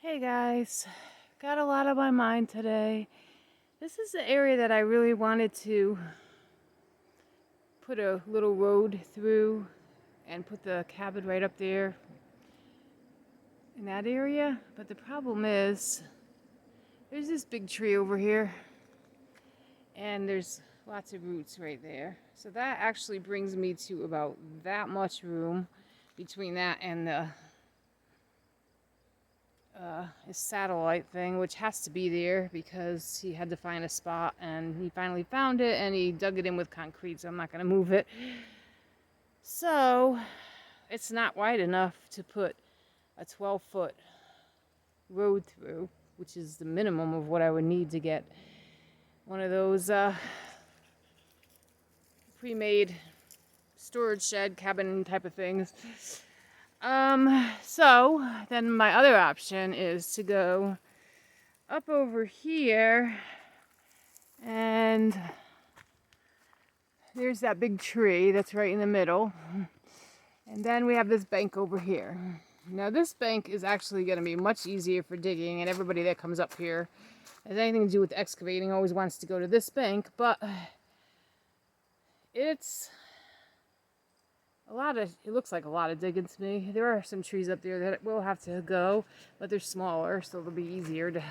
Hey guys, got a lot on my mind today. This is the area that I really wanted to put a little road through and put the cabin right up there in that area. But the problem is, there's this big tree over here and there's lots of roots right there. So that actually brings me to about that much room between that and the his satellite thing, which has to be there because he had to find a spot and he finally found it and he dug it in with concrete, so I'm not going to move it. So it's not wide enough to put a 12-foot road through, which is the minimum of what I would need to get one of those pre-made storage shed cabin type of things. So then my other option is to go up over here, and there's that big tree that's right in the middle. And then we have this bank over here. Now this bank is actually going to be much easier for digging, and everybody that comes up here has anything to do with excavating always wants to go to this bank, but it looks like a lot of digging to me. There are some trees up there that will have to go, but they're smaller, so they'll be easier to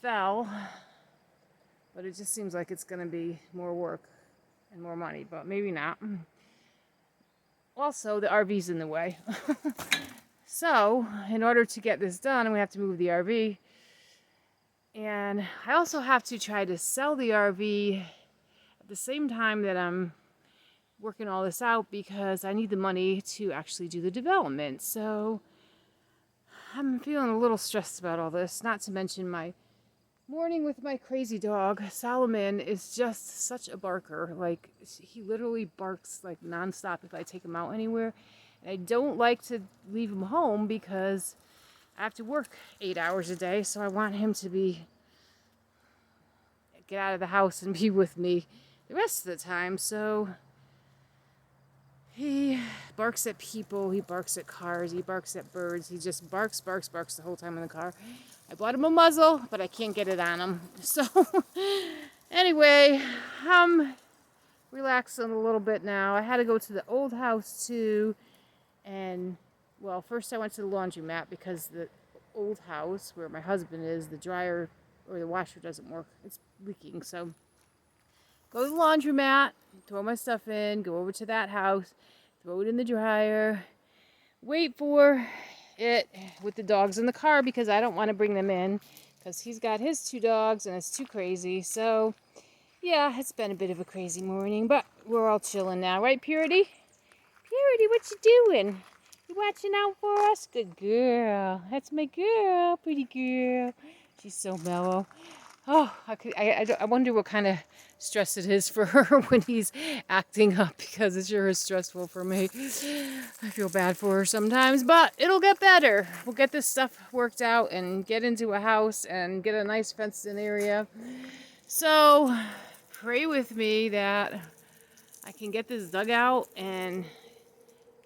fell. But it just seems like it's going to be more work and more money, but maybe not. Also, the RV's in the way. So, in order to get this done, we have to move the RV. And I also have to try to sell the RV at the same time that I'm working all this out, because I need the money to actually do the development. So I'm feeling a little stressed about all this, not to mention my morning with my crazy dog. Solomon is just such a barker. Like, he literally barks like nonstop if I take him out anywhere. And I don't like to leave him home because I have to work 8 hours a day, so I want him to get out of the house and be with me the rest of the time. So he barks at people, he barks at cars, he barks at birds. He just barks the whole time in the car. I bought him a muzzle, but I can't get it on him. So anyway, I'm relaxing a little bit now. I had to go to the old house too. And, well, first I went to the laundromat because the old house where my husband is, the dryer or the washer doesn't work. It's leaking. So go to the laundromat, throw my stuff in, go over to that house, throw it in the dryer, wait for it with the dogs in the car because I don't want to bring them in because he's got his 2 dogs and it's too crazy. So, yeah, it's been a bit of a crazy morning, but we're all chilling now. Right, Purity? Purity, what you doing? You watching out for us? Good girl. That's my girl, pretty girl. She's so mellow. Oh, I wonder what kind of stress it is for her when he's acting up, because it sure is stressful for me. I feel bad for her sometimes, but it'll get better. We'll get this stuff worked out and get into a house and get a nice fenced-in area. So, pray with me that I can get this dug out and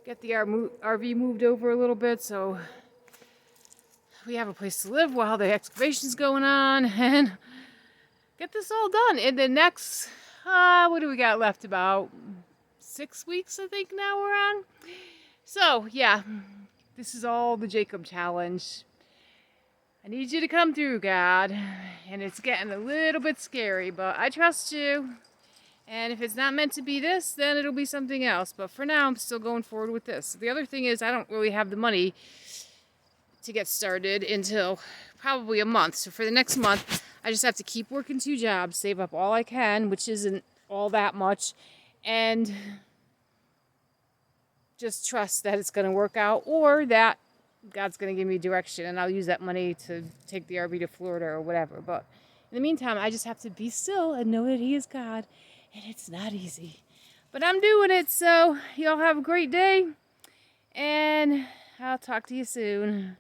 get the RV moved over a little bit so we have a place to live while the excavation's going on, and get this all done in the next, what do we got left? About 6 weeks, I think now we're on. So, yeah, this is all the Jacob challenge. I need you to come through, God. And it's getting a little bit scary, but I trust you. And if it's not meant to be this, then it'll be something else. But for now, I'm still going forward with this. The other thing is I don't really have the money to get started until probably a month. So for the next month, I just have to keep working 2 jobs, save up all I can, which isn't all that much, and just trust that it's going to work out, or that God's going to give me direction and I'll use that money to take the RV to Florida or whatever. But in the meantime, I just have to be still and know that He is God, and it's not easy. But I'm doing it, so y'all have a great day, and I'll talk to you soon.